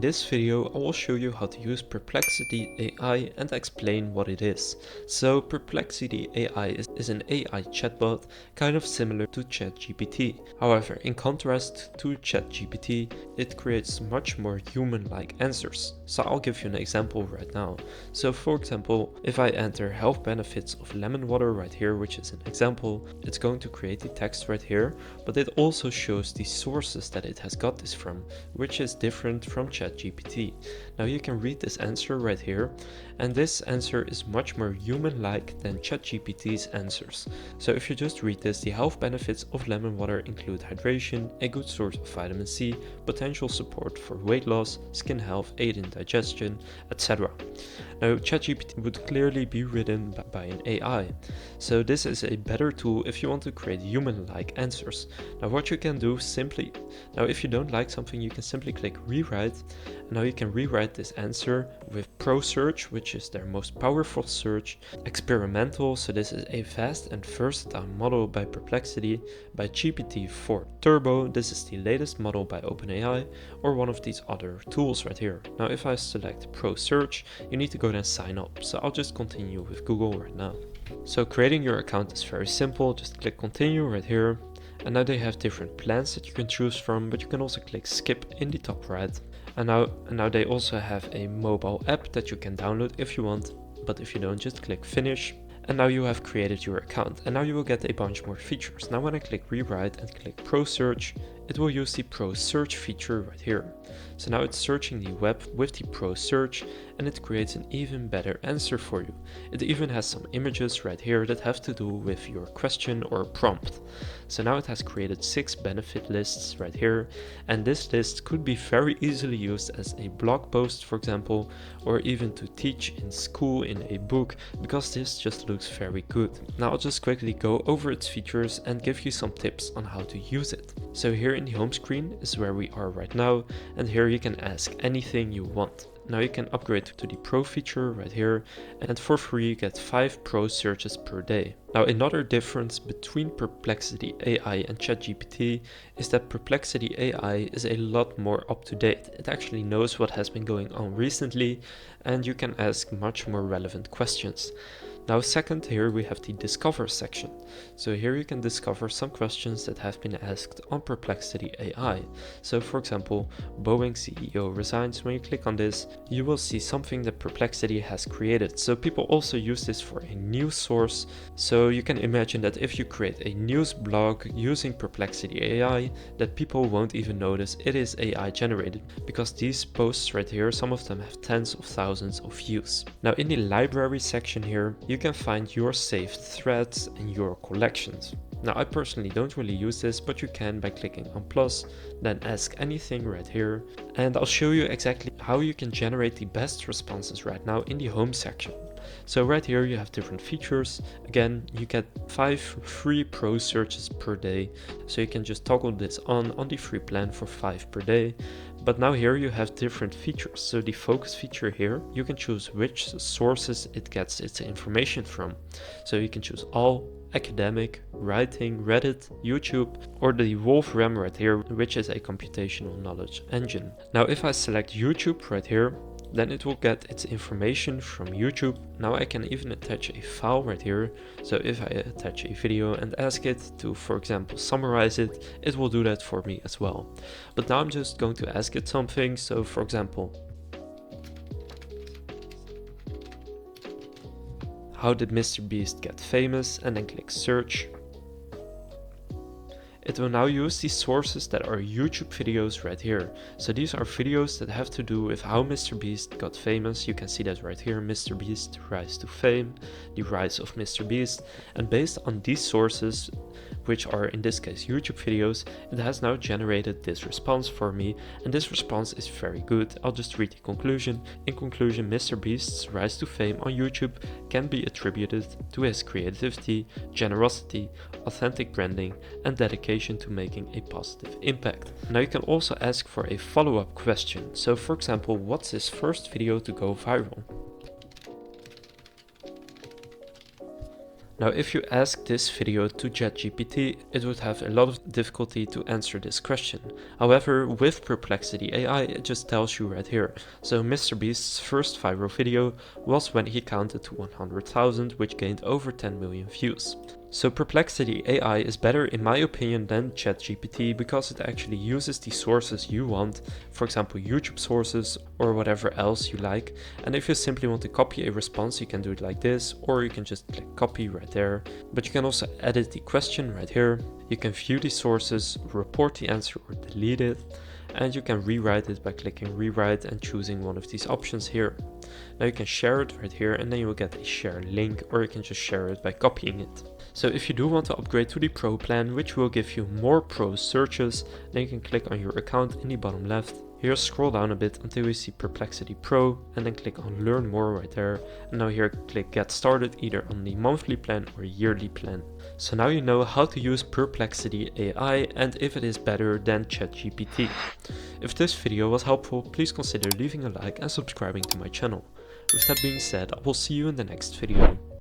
in this video I will show you how to use Perplexity AI and explain what it is. So Perplexity AI is an AI chatbot kind of similar to ChatGPT. However, in contrast to ChatGPT, it creates much more human-like answers. So I'll give you an example right now. So for example, if I enter health benefits of lemon water right here, which is an example, it's going to create the text right here, but it also shows the sources that it has got this from, which is different from ChatGPT. Now you can read this answer right here, and this answer is much more human-like than ChatGPT's answers. So if you just read this, the health benefits of lemon water include hydration, a good source of vitamin C, potential support for weight loss, skin health, aid in digestion, etc. Now ChatGPT would clearly be written by an AI, so this is a better tool if you want to create human-like answers. Now what you can do if you don't like something, you can simply click rewrite, and now you can rewrite this answer with Pro Search, which is their most powerful search, experimental, so this is a fast and versatile model by Perplexity, by GPT-4 Turbo, this is the latest model by OpenAI, or one of these other tools right here. Now if I select Pro Search, you need to go and sign up, so I'll just continue with Google right now. So creating your account is very simple, just click continue right here. And now they have different plans that you can choose from, but you can also click skip in the top right. And now they also have a mobile app that you can download if you want, but if you don't, just click finish. And now you have created your account, and now you will get a bunch more features. Now when I click rewrite and click Pro Search, it will use the Pro Search feature right here. So now it's searching the web with the Pro Search, and it creates an even better answer for you. It even has some images right here that have to do with your question or prompt. So now it has created 6 benefit lists right here, and this list could be very easily used as a blog post, for example, or even to teach in school in a book, because this just looks very good. Now I'll just quickly go over its features and give you some tips on how to use it. So here in the home screen is where we are right now, and here you can ask anything you want. Now you can upgrade to the Pro feature right here, and for free you get 5 Pro searches per day. Now another difference between Perplexity AI and ChatGPT is that Perplexity AI is a lot more up to date. It actually knows what has been going on recently, and you can ask much more relevant questions. Now second, here we have the Discover section. So here you can discover some questions that have been asked on Perplexity AI. So for example, Boeing CEO resigns. When you click on this, you will see something that Perplexity has created. So people also use this for a news source. So you can imagine that if you create a news blog using Perplexity AI, that people won't even notice it is AI generated, because these posts right here, some of them have tens of thousands of views. Now in the library section here, you can find your saved threads and your collections. Now I personally don't really use this, but you can by clicking on plus, then ask anything right here, and I'll show you exactly how you can generate the best responses right now in the home section. So right here you have different features. Again, you get 5 free Pro searches per day, so you can just toggle this on the free plan for 5 per day. But now here you have different features. So the focus feature here, you can choose which sources it gets its information from. So you can choose all, academic, writing, Reddit, YouTube, or the Wolfram right here, which is a computational knowledge engine. Now if I select YouTube right here, then it will get its information from YouTube. Now I can even attach a file right here. So if I attach a video and ask it to, for example, summarize it, it will do that for me as well. But now I'm just going to ask it something. So for example, how did Mr. Beast get famous? And then click search. It will now use the sources that are YouTube videos right here. So these are videos that have to do with how Mr. Beast got famous. You can see that right here, Mr. Beast rise to fame, the rise of Mr. Beast. And based on these sources, which are in this case YouTube videos, it has now generated this response for me, and this response is very good. I'll just read the conclusion. In conclusion, Mr. Beast's rise to fame on YouTube can be attributed to his creativity, generosity, authentic branding, and dedication to making a positive impact. Now you can also ask for a follow-up question. So for example, what's his first video to go viral? Now, if you ask this video to ChatGPT, it would have a lot of difficulty to answer this question. However, with Perplexity AI, it just tells you right here. So Mr. Beast's first viral video was when he counted to 100,000, which gained over 10 million views. So Perplexity AI is better in my opinion than ChatGPT because it actually uses the sources you want, for example YouTube sources or whatever else you like. And if you simply want to copy a response, you can do it like this, or you can just click copy right there. But you can also edit the question right here. You can view the sources, report the answer or delete it, and you can rewrite it by clicking rewrite and choosing one of these options here. Now you can share it right here and then you will get a share link, or you can just share it by copying it. So if you do want to upgrade to the Pro plan, which will give you more Pro searches, then you can click on your account in the bottom left. Here scroll down a bit until you see Perplexity Pro and then click on Learn More right there. And now here click Get Started either on the monthly plan or yearly plan. So now you know how to use Perplexity AI and if it is better than ChatGPT. If this video was helpful, please consider leaving a like and subscribing to my channel. With that being said, I will see you in the next video.